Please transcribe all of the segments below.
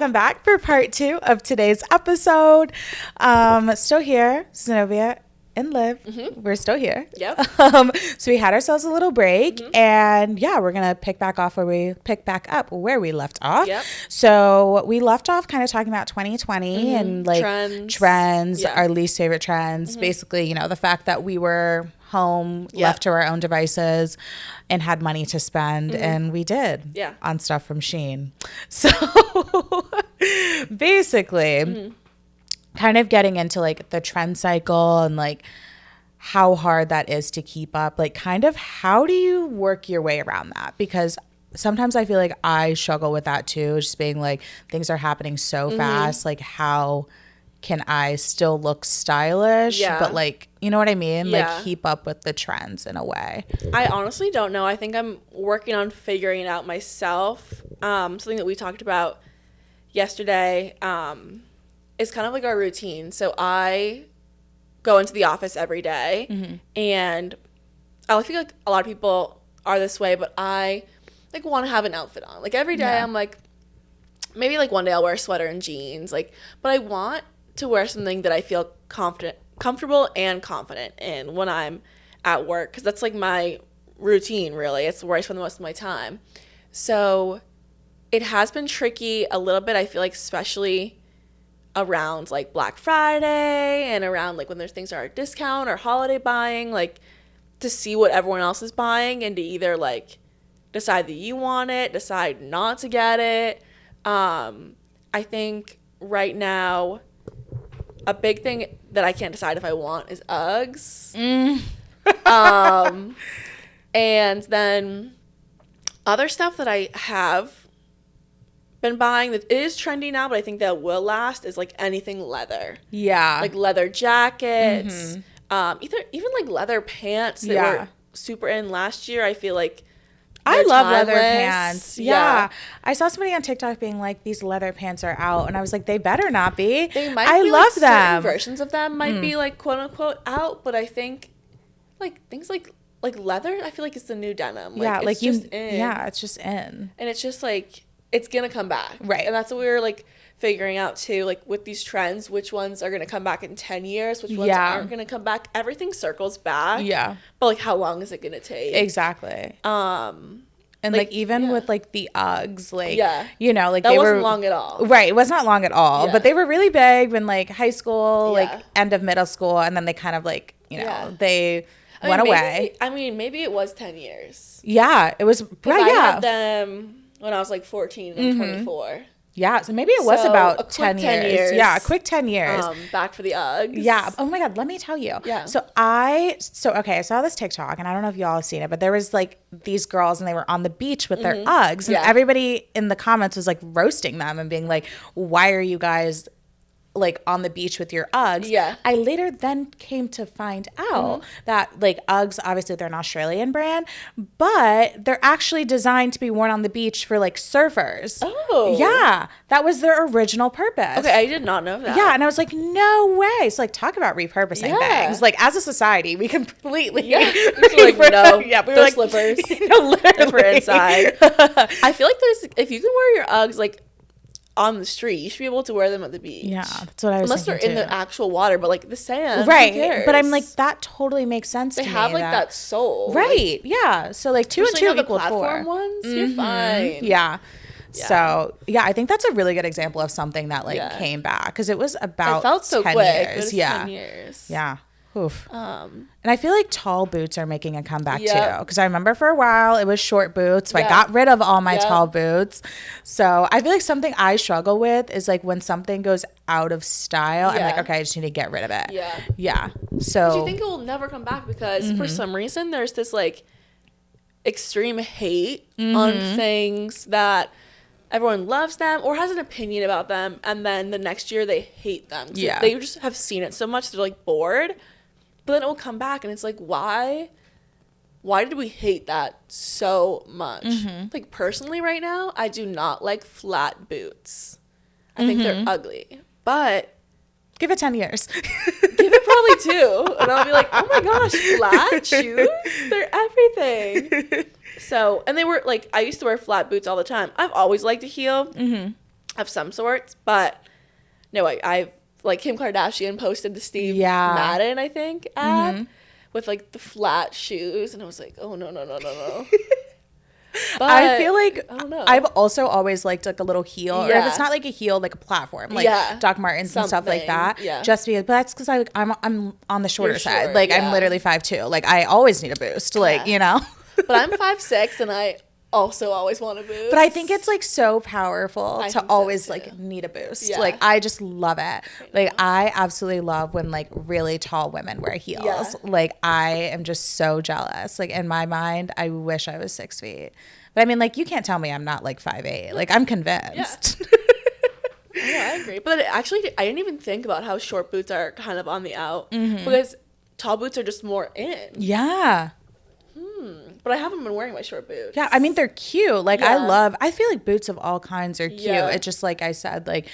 Welcome back for part 2 of today's episode. Still here, Zenobia and Liv. Mm-hmm. We're still here. Yep. So we had ourselves a little break, and we're gonna pick back up where we left off. Yep. So we left off kind of talking about 2020 and like trends, our least favorite trends. Basically, the fact that we were home, left to our own devices, and had money to spend, and we did on stuff from Shein. So basically, kind of getting into like the trend cycle and like how hard that is to keep up. Like, kind of how do you work your way around that? Because sometimes I feel like I struggle with that too, just being like, things are happening so fast. Like, how can I still look stylish, but like, you know what I mean? Like, keep up with the trends in a way. I honestly don't know. I think I'm working on figuring it out myself. Something that we talked about yesterday is kind of like our routine. So I go into the office every day, and I feel like a lot of people are this way, but I like want to have an outfit on. Like, every day I'm like, maybe like one day I'll wear a sweater and jeans, like, but I want to wear something that I feel comfortable and confident in when I'm at work, because that's like my routine, really. It's where I spend the most of my time. So it has been tricky a little bit, I feel like, especially around like Black Friday and around like when there's things that are at discount or holiday buying, like to see what everyone else is buying and to either like decide that you want it, decide not to get it. I think right now a big thing that I can't decide if I want is Uggs. And then other stuff that I have been buying that is trendy now, but I think that will last, is like anything leather. Yeah. Like leather jackets, even like leather pants that were super in last year. I feel like I love leather pants. Yeah. I saw somebody on TikTok being like, these leather pants are out. And I was like, they better not be. They might be, love them. Certain versions of them might be like quote unquote out, but I think like things like leather, I feel like it's the new denim. Like, it's just in. Yeah, it's just in. And it's just like, it's going to come back. Right. And that's what we were like figuring out too, like with these trends, which ones are going to come back in 10 years, which ones aren't going to come back. Everything circles back. Yeah. But like, how long is it going to take? Exactly. And like even with like the Uggs, like, like that they wasn't long at all. Right. It was not long at all, but they were really big when like high school, like end of middle school. And then they kind of like, they went away. Maybe it was 10 years. Yeah. It was. I had them when I was like 14 and 24. Yeah, so maybe it was about 10 years. Yeah, a quick 10 years. Back for the Uggs. Yeah. Oh my God, let me tell you. Yeah. So I saw this TikTok, and I don't know if y'all have seen it, but there was like these girls, and they were on the beach with their Uggs, and everybody in the comments was like roasting them and being like, why are you guys like on the beach with your Uggs? Yeah. I later then came to find out that like Uggs, obviously they're an Australian brand, but they're actually designed to be worn on the beach for like surfers. Oh. Yeah. That was their original purpose. Okay, I did not know that. Yeah, and I was like, no way. So like, talk about repurposing things. Like, as a society, we completely we were like, no, we were like slippers. Literally. For inside. I feel like if you can wear your Uggs like on the street, you should be able to wear them at the beach. Yeah, that's what I was Unless they're in the actual water, but like the sand, right? Who cares? But I'm like, that totally makes sense. They have like that soul, right? Like, yeah. So like 2 and 2 equal 4. Platform ones, you're fine. Yeah. So I think that's a really good example of something that like came back, because it was about 10 years. 10 years. Yeah. Oof. And I feel like tall boots are making a comeback too, because I remember for a while it was short boots, so I got rid of all my tall boots. So I feel like something I struggle with is like when something goes out of style, I'm like, okay, I just need to get rid of it. Yeah. So do you think it will never come back? Because for some reason there's this like extreme hate on things that everyone loves them or has an opinion about them, and then the next year they hate them. They just have seen it so much they're like bored. But then it will come back, and it's like, why did we hate that so much? Like, personally right now, I do not like flat boots. I think they're ugly. But give it 10 years. Give it probably 2. And I'll be like, oh my gosh, flat shoes? They're everything. So, and they were like, I used to wear flat boots all the time. I've always liked a heel. of some sorts. But no, I've like Kim Kardashian posted the Steve Madden, I think, ad with like the flat shoes, and I was like, oh no. But I feel like I don't know. I've also always liked like a little heel, or if it's not like a heel, like a platform, like Doc Martens and stuff like that. Yeah. Just because, but that's because I'm on the shorter side. Like I'm literally 5'2". Like I always need a boost. Like you know. But I'm 5'6", and I also always want a boost. But I think it's like so powerful to always like need a boost. Yeah. Like I just love it. Like I absolutely love when like really tall women wear heels. Yeah. Like I am just so jealous. Like in my mind, I wish I was 6 feet. But I mean, like you can't tell me I'm not like 5'8". Like I'm convinced. Yeah, I agree. But actually, I didn't even think about how short boots are kind of on the out because tall boots are just more in. Yeah. But I haven't been wearing my short boots. Yeah, I mean, they're cute. Like, I feel like boots of all kinds are cute. Yeah. It's just, like I said, like,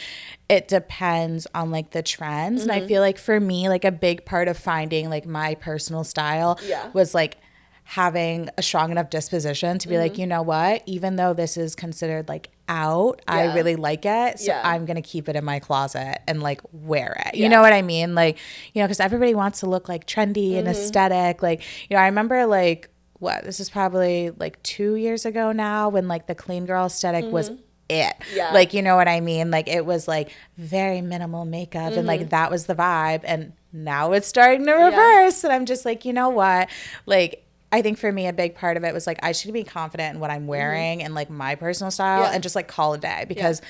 it depends on, like, the trends. And I feel like for me, like, a big part of finding, like, my personal style was, like, having a strong enough disposition to be like, you know what? Even though this is considered, like, out, I really like it. So I'm going to keep it in my closet and, like, wear it. You know what I mean? Like, you know, because everybody wants to look, like, trendy and aesthetic. Like, you know, I remember, like, this is probably like 2 years ago now when like the clean girl aesthetic was it. Yeah. Like, you know what I mean? Like it was like very minimal makeup and like that was the vibe. And now it's starting to reverse. And I'm just like, you know what? Like, I think for me, a big part of it was like, I should be confident in what I'm wearing and like my personal style and just like call it a day because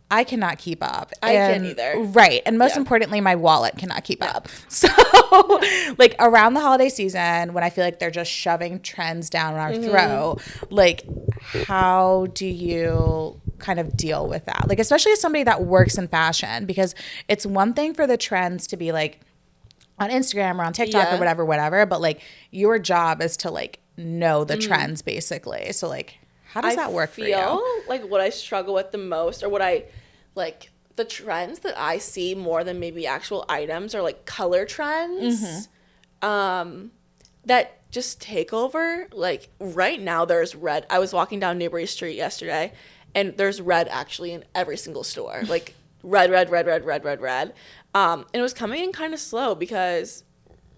I cannot keep up. I can't either. Right. And most importantly, my wallet cannot keep up. So like around the holiday season, when I feel like they're just shoving trends down our throat, like how do you kind of deal with that? Like, especially as somebody that works in fashion, because it's one thing for the trends to be like, on Instagram or on TikTok or whatever. But like your job is to like know the trends basically. So like, how does that work for you? I feel like what I struggle with the most or what I like the trends that I see more than maybe actual items are like color trends that just take over. Like right now there's red. I was walking down Newbury Street yesterday and there's red actually in every single store. Like red. And it was coming in kind of slow because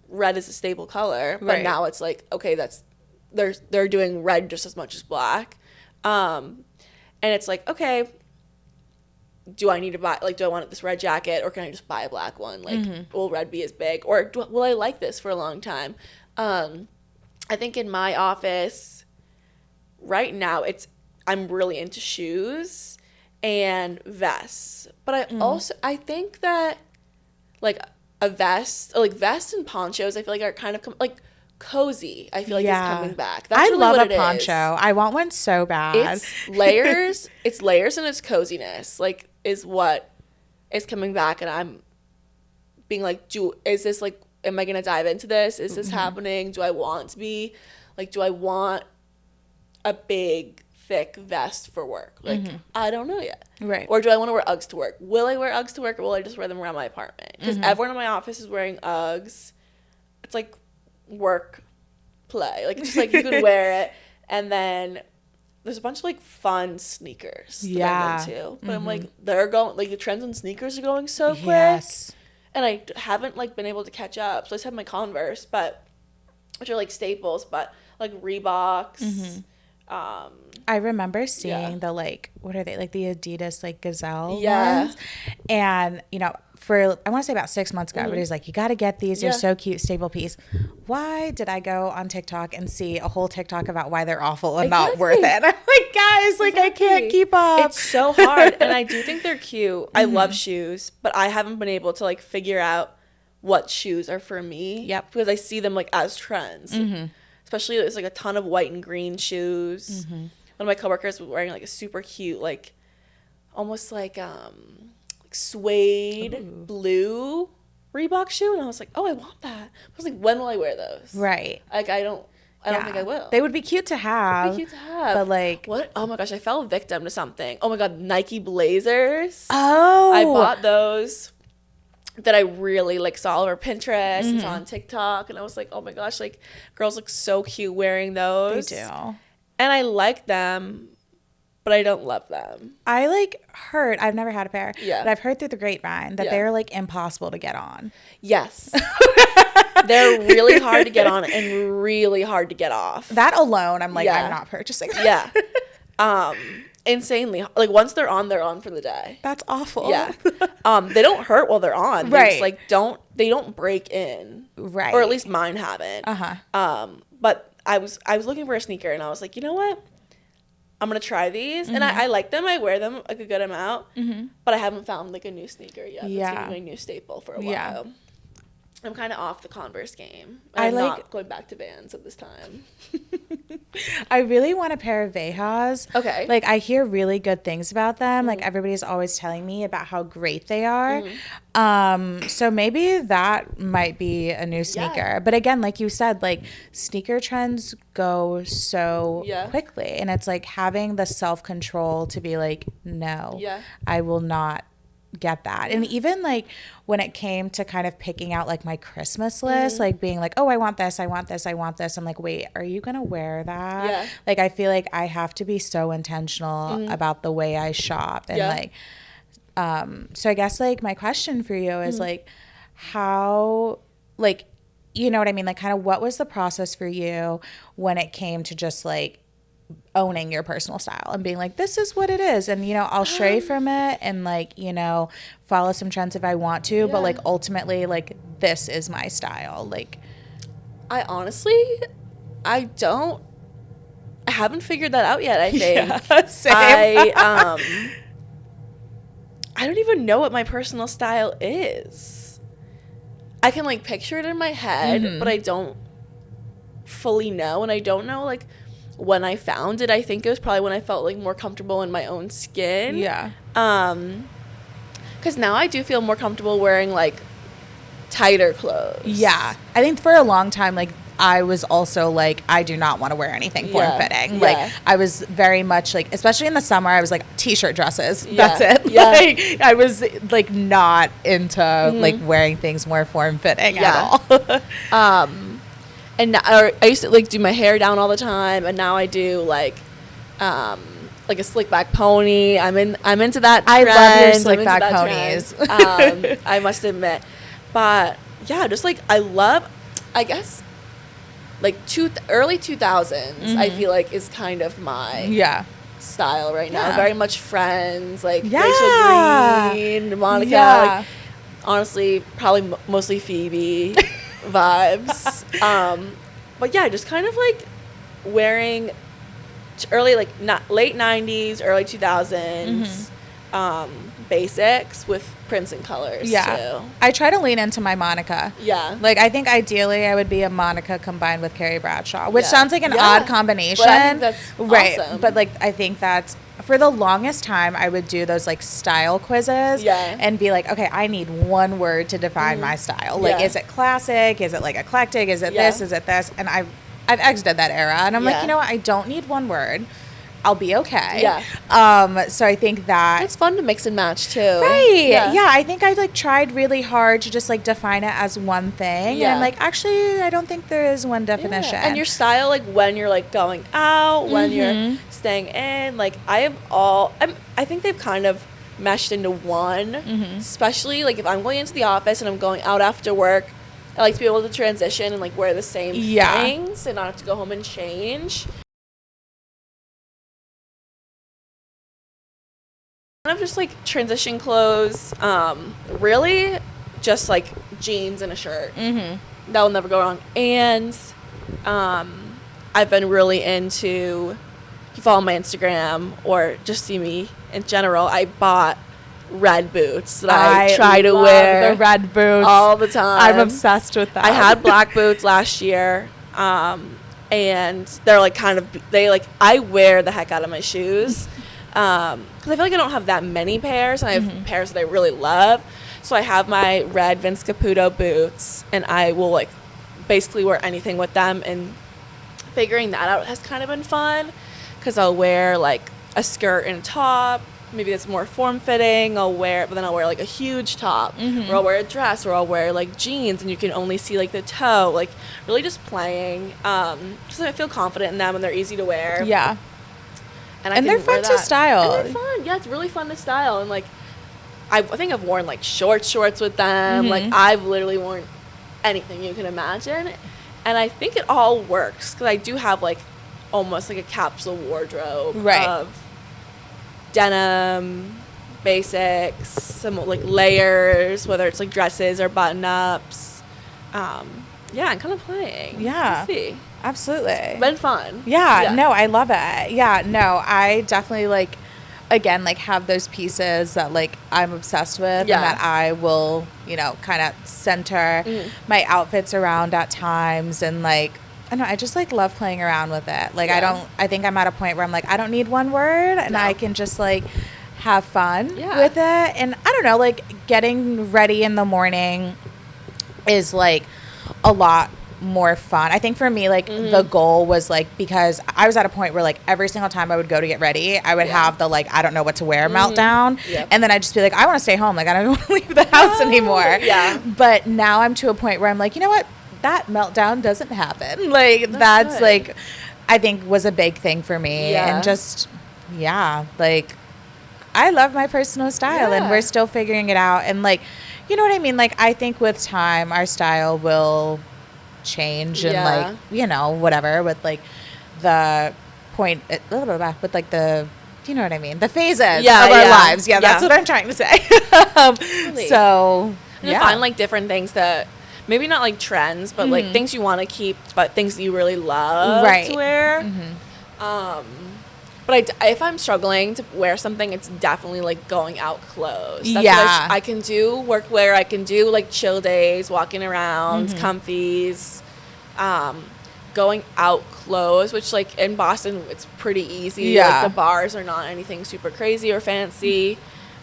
red is a staple color, but now it's like, okay, they're doing red just as much as black. And it's like, okay, do I need to buy, like, do I want this red jacket or can I just buy a black one? Like, will red be as big or will I like this for a long time? I think in my office right now, I'm really into shoes and vests, but I think that like a vest, like vests and ponchos, I feel like are kind of like cozy. I feel like it's coming back. That's really love what a poncho. I want one so bad. It's layers. It's layers and it's coziness. Like is what is coming back, and I'm being like, is this like? Am I gonna dive into this? Is this happening? Do I want to be like? Do I want a big thick vest for work? Like I don't know yet. Right. Or do I want to wear Uggs to work? Will I wear Uggs to work or will I just wear them around my apartment? Because everyone in my office is wearing Uggs. It's like work play. Like it's just like you can wear it. And then there's a bunch of like fun sneakers that I'm into. But I'm like, they're going, like the trends in sneakers are going so quick. Yes. And I haven't like been able to catch up. So I just have my Converse, which are like staples, but like Reeboks. I remember seeing the like, what are they, like the Adidas like Gazelle ones, and you know, for I want to say about 6 months ago, everybody's like, you got to get these, they're so cute, staple piece. Why did I go on TikTok and see a whole TikTok about why they're awful and not worth it? I'm like, guys, like I can't keep up. It's so hard, and I do think they're cute. I love shoes, but I haven't been able to like figure out what shoes are for me. Yep, because I see them like as trends. Especially there's like a ton of white and green shoes. One of my coworkers was wearing like a super cute, like almost like suede blue Reebok shoe, and I was like, oh, I want that. I was like, when will I wear those? Right. Like I don't think I will. They would be cute to have. But like, what? Oh my gosh, I fell victim to something. Oh my god, Nike Blazers. Oh. I bought those. That I really like saw all over Pinterest and saw on TikTok, and I was like, oh my gosh, like girls look so cute wearing those. They do. And I like them, but I don't love them. I like heard, I've never had a pair, yeah, but I've heard through the grapevine that they're like impossible to get on. Yes. They're really hard to get on and really hard to get off. That alone, I'm like, I'm not purchasing that. Yeah. Insanely. Like, once they're on for the day. That's awful. Yeah. They don't hurt while they're on. They just, like, they don't break in. Right. Or at least mine haven't. Uh-huh. But I was looking for a sneaker, and I was like, you know what? I'm going to try these. And I like them. I wear them like a good amount. But I haven't found, like, a new sneaker yet. Yeah. It's going to be my new staple for a while. Yeah. I'm kind of off the Converse game. I'm not going back to Vans at this time. I really want a pair of Vehas. Okay. Like, I hear really good things about them. Like, everybody's always telling me about how great they are. So maybe that might be a new sneaker. Yeah. But again, like you said, like, sneaker trends go so quickly. And it's like having the self-control to be like, no, I will not get that. And even like when it came to kind of picking out like my Christmas list, like being like, oh, I want this, I want this, I want this. I'm like, wait, are you gonna wear that? Yeah. Like, I feel like I have to be so intentional about the way I shop. And like, so I guess like my question for you is like, how, like, you know what I mean? Like, kind of what was the process for you when it came to just like owning your personal style and being like, this is what it is, and you know, I'll stray from it and like, you know, follow some trends if I want to, but like ultimately like this is my style. Like, I honestly I haven't figured that out yet. I think same. I don't even know what my personal style is. I can like picture it in my head, but I don't fully know, and I don't know like when I found it. I think it was probably when I felt like more comfortable in my own skin. Yeah. Because now I do feel more comfortable wearing like tighter clothes. Yeah. I think for a long time, like, I was also like, I do not want to wear anything form-fitting. Like, I was very much like, especially in the summer, I was like, t-shirt dresses. That's it. Yeah. Like, I was like not into like wearing things more form-fitting at all. And now, I used to like do my hair down all the time, and now I do like a slick back pony. I'm into that trend. I love your slick back ponies. I must admit, but yeah, just like I love, I guess, like early 2000s. I feel like is kind of my style right now. Very much Friends, like Rachel Green, Monica. Like, honestly, probably mostly Phoebe vibes. But yeah, just kind of like wearing early, like not late 90s, early 2000s basics with prints and colors too. I try to lean into my Monica. Like, I think ideally I would be a Monica combined with Carrie Bradshaw, which sounds like an odd combination. But I think that's awesome. But like, I think that's, for the longest time, I would do those like style quizzes and be like, okay, I need one word to define my style. Like, is it classic? Is it like eclectic? Is it this? Is it this? And I've exited that era, and I'm like, you know what? I don't need one word. I'll be okay. So I think that it's fun to mix and match too. Right. Yeah. I think I like tried really hard to just like define it as one thing. And I'm like, actually, I don't think there is one definition. And your style, like when you're like going out, when you're staying in, like I think they've kind of meshed into one. Especially like if I'm going into the office and I'm going out after work, I like to be able to transition and like wear the same things and not have to go home and change. Kind of just like transition clothes, really just like jeans and a shirt. That will never go wrong. And I've been really into, if you follow my Instagram or just see me in general, I bought red boots that I try to wear the red boots all the time. I'm obsessed with that. I had black boots last year, and they're like I wear the heck out of my shoes. Because I feel like I don't have that many pairs, and I have pairs that I really love. So I have my red Vince Caputo boots, and I will like basically wear anything with them. And figuring that out has kind of been fun, because I'll wear like a skirt and a top, maybe that's more form-fitting. But then I'll wear like a huge top, or I'll wear a dress, or I'll wear like jeans, and you can only see like the toe. Like really just playing, because I feel confident in them and they're easy to wear. And they're fun to style. And they're fun. Yeah, it's really fun to style. And like, I think I've worn like shorts with them. Like, I've literally worn anything you can imagine. And I think it all works because I do have like almost like a capsule wardrobe of denim, basics, some like layers, whether it's like dresses or button ups. Yeah, I'm kind of playing. Yeah. Let's see. Absolutely. It's been fun. Yeah, no, I love it. Yeah, no, I definitely like, again, like have those pieces that like I'm obsessed with and that I will, you know, kind of center my outfits around at times. And like, I don't know, I just like love playing around with it. Like, I think I'm at a point where I'm like, I don't need one word and I can just like have fun with it. And I don't know, like getting ready in the morning is like a lot more fun. I think for me, like the goal was like, because I was at a point where like every single time I would go to get ready, I would have the like, I don't know what to wear meltdown. And then I'd just be like, I want to stay home. Like, I don't even want to leave the house anymore. But now I'm to a point where I'm like, you know what? That meltdown doesn't happen. Like, that's like, I think was a big thing for me. And just, like, I love my personal style and we're still figuring it out. And like, you know what I mean? Like, I think with time, our style will change and like, you know, whatever with like the point, with like the, you know what I mean? The phases of our lives. Yeah, that's what I'm trying to say. Really. So, and find like different things that maybe not like trends, but like things you want to keep, but things that you really love to wear. But if I'm struggling to wear something, it's definitely like going out clothes. That's what I can do workwear. I can do like chill days, walking around, comfies, going out clothes, which like in Boston, it's pretty easy. Like the bars are not anything super crazy or fancy.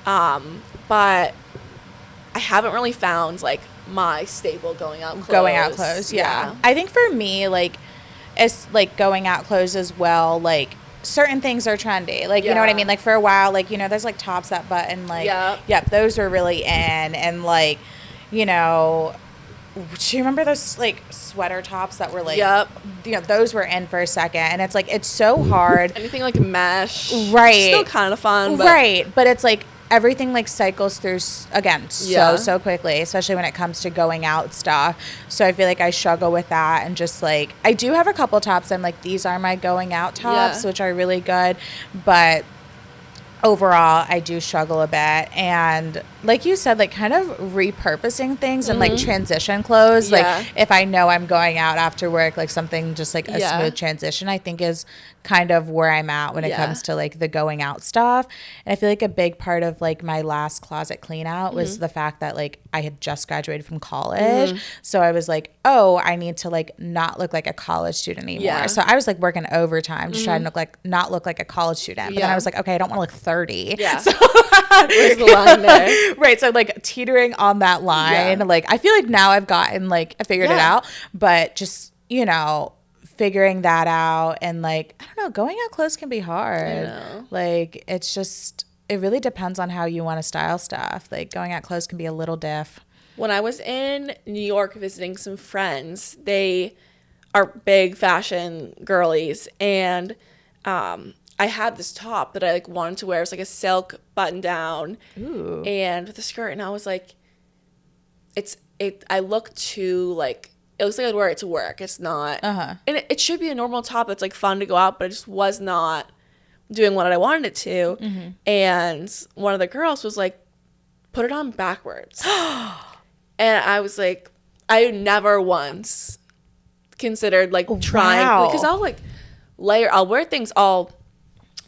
But I haven't really found like my staple going out clothes. Yeah. I think for me, like, it's like going out clothes as well, like, certain things are trendy, like you know what I mean, like for a while, like, you know, there's like tops that button, like those were really in. And like, you know, do you remember those like sweater tops that were like you know, those were in for a second, and it's like, it's so hard. Anything like mesh, still kind of fun, but but it's like everything like cycles through again so quickly, especially when it comes to going out stuff. So I feel like I struggle with that, and just like, I do have a couple tops I'm like, these are my going out tops, which are really good, but overall I do struggle a bit. And like you said, like kind of repurposing things and like transition clothes, like if I know I'm going out after work, like something just like a smooth transition, I think is kind of where I'm at when it comes to like the going out stuff. And I feel like a big part of like my last closet clean out was the fact that like I had just graduated from college. So I was like, oh, I need to like not look like a college student anymore. So I was like working overtime to try and not look like a college student. But then I was like, okay, I don't want to look 30. So where's the line there? Right. So like teetering on that line. Like, I feel like now I've gotten like, I figured it out, but just, you know, figuring that out. And like, I don't know, going out clothes can be hard. Like, it's just, it really depends on how you want to style stuff. Like, going out clothes can be a little diff. When I was in New York visiting some friends, they are big fashion girlies, and I had this top that I like wanted to wear. It was like a silk button down and with a skirt, and I was like, I look too like, it looks like I'd wear it to work. It's not. And it should be a normal top that's like fun to go out, but it just was not doing what I wanted it to. And one of the girls was like, put it on backwards. And I was like, I never once considered like trying, because I'll like I'll wear things all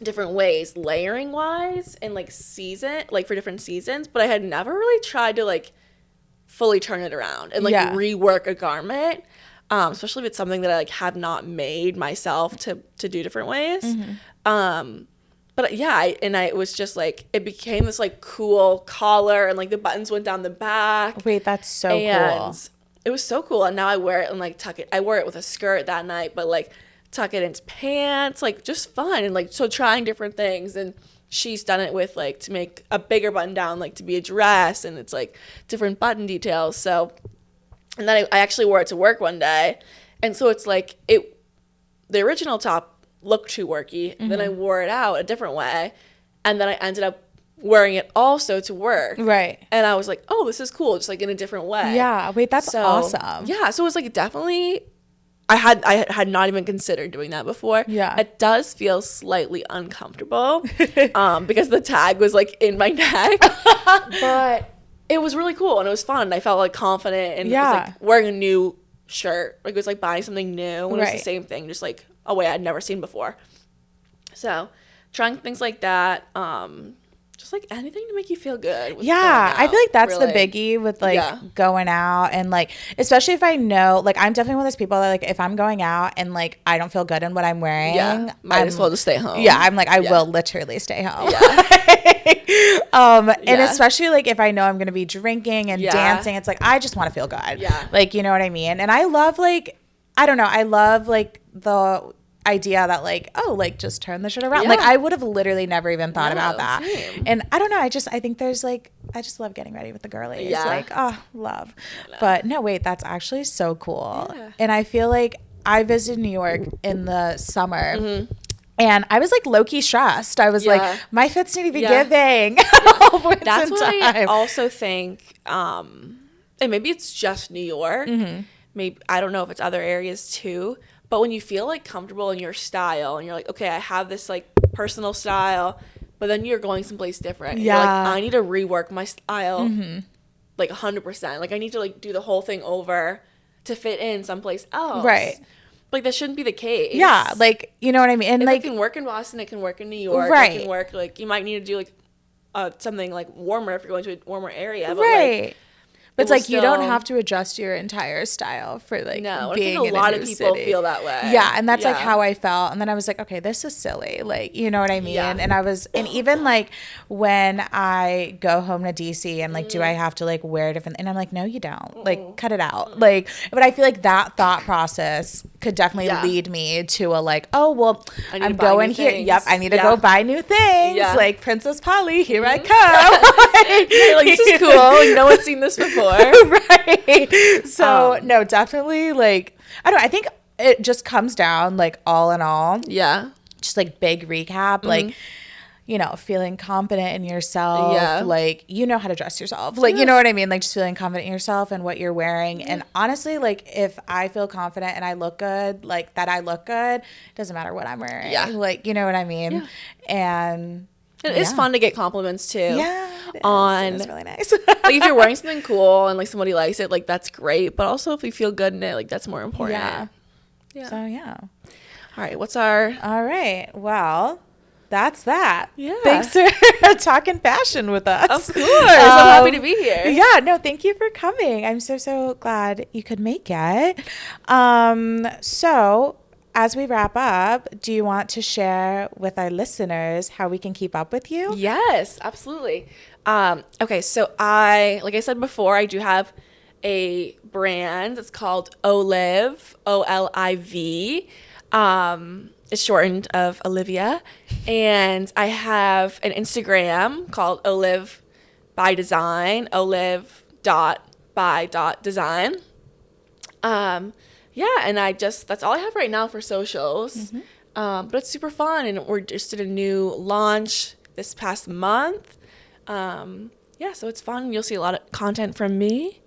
different ways, layering wise, and like for different seasons, but I had never really tried to like fully turn it around and like rework a garment, especially if it's something that I like have not made myself to do different ways. But it was just like, it became this like cool collar, and like the buttons went down the back. Wait, that's so cool. It was so cool. And now I wear it and like tuck it. I wore it with a skirt that night, but like tuck it into pants, like just fun. And like, so trying different things. And she's done it with like, to make a bigger button down, like to be a dress, and it's like different button details. So, and then I actually wore it to work one day. And so it's like, the original top look too worky. Then I wore it out a different way. And then I ended up wearing it also to work. Right. And I was like, oh, this is cool. Just like in a different way. Yeah. Wait, that's awesome. Yeah. So it was like definitely, I had not even considered doing that before. Yeah. It does feel slightly uncomfortable because the tag was like in my neck. But it was really cool and it was fun. I felt like confident and it was like wearing a new shirt. Like it was like buying something new and it was the same thing, just like a way I'd never seen before. So trying things like that, just like anything to make you feel good. Yeah, I feel like that's really the biggie with like going out, and like especially if I know, like I'm definitely one of those people that like if I'm going out and like I don't feel good in what I'm wearing, might as well just stay home. Yeah, I'm like I will literally stay home. And especially like if I know I'm gonna be drinking and dancing, it's like I just want to feel good. Yeah, like you know what I mean. And I love like I don't know, I love like the idea that like, oh, like just turn the shit around. Like I would have literally never even thought about that. Same. And I don't know, I think there's like, I just love getting ready with the girlies. Like, oh, love. But no, wait, that's actually so cool. And I feel like I visited New York in the summer. And I was like low-key stressed. I was like, my fits need to be giving. That's what I also think, and maybe it's just New York. Maybe I don't know if it's other areas too. But when you feel like comfortable in your style and you're like, okay, I have this like personal style, but then you're going someplace different. Yeah. You're like, I need to rework my style like 100%. Like I need to like do the whole thing over to fit in someplace else. Right. Like that shouldn't be the case. Yeah. Like, you know what I mean? And if like it can work in Boston, it can work in New York. Right. It can work like you might need to do like something like warmer if you're going to a warmer area. But like, but it's like you don't have to adjust your entire style for like being in a lot of people feel that way. Yeah, and that's like how I felt. And then I was like, okay, this is silly. Like, you know what I mean? Yeah. And even like when I go home to DC and like, do I have to like wear different? And I'm like, no, you don't. Like, cut it out. Like, but I feel like that thought process could definitely lead me to a like, oh well, I'm going here. Things. Yep, I need to go buy new things. Yeah. Like Princess Polly, here I come. You're like, this is cool. Like, no one's seen this before. Right. So no, definitely like I don't know, I think it just comes down like all in all. Yeah. Just like big recap, like you know, feeling confident in yourself. Yeah. Like you know how to dress yourself. Like you know what I mean? Like just feeling confident in yourself and what you're wearing. Yeah. And honestly, like if I feel confident and I look good, like that I look good, it doesn't matter what I'm wearing. Yeah. Like you know what I mean? Yeah. And it is fun to get compliments too. Yeah, it's really nice. Like if you're wearing something cool and like somebody likes it, like that's great. But also if you feel good in it, like that's more important. Yeah. So yeah. All right. All right. Well, that's that. Yeah. Thanks for talking fashion with us. Of course. I'm happy to be here. Yeah. No, thank you for coming. I'm so glad you could make it. So as we wrap up, do you want to share with our listeners how we can keep up with you? Yes, absolutely. Okay, so like I said before, I do have a brand. It's called Olive, Oliv. It's shortened of Olivia. And I have an Instagram called Olive by Design, olive.by.design. Yeah, and that's all I have right now for socials. But it's super fun, and we're just did a new launch this past month. Yeah, so it's fun. You'll see a lot of content from me.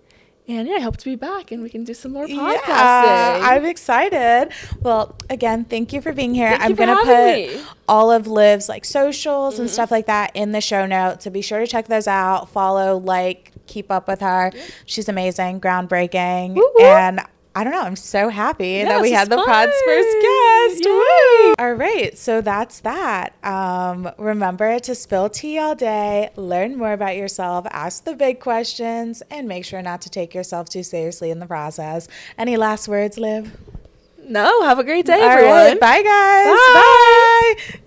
And yeah, I hope to be back and we can do some more podcasting. Yeah, I'm excited. Well, again, thank you for being here. I'm going to put all of Liv's like socials and stuff like that in the show notes. So be sure to check those out. Follow, like, keep up with her. Yeah. She's amazing, groundbreaking. Woo-hoo. And I don't know. I'm so happy that we had the pod's first guest. Woo! All right. So that's that. Remember to spill tea all day, learn more about yourself, ask the big questions, and make sure not to take yourself too seriously in the process. Any last words, Liv? No. Have a great day, everyone. Right, bye, guys. Bye. Bye.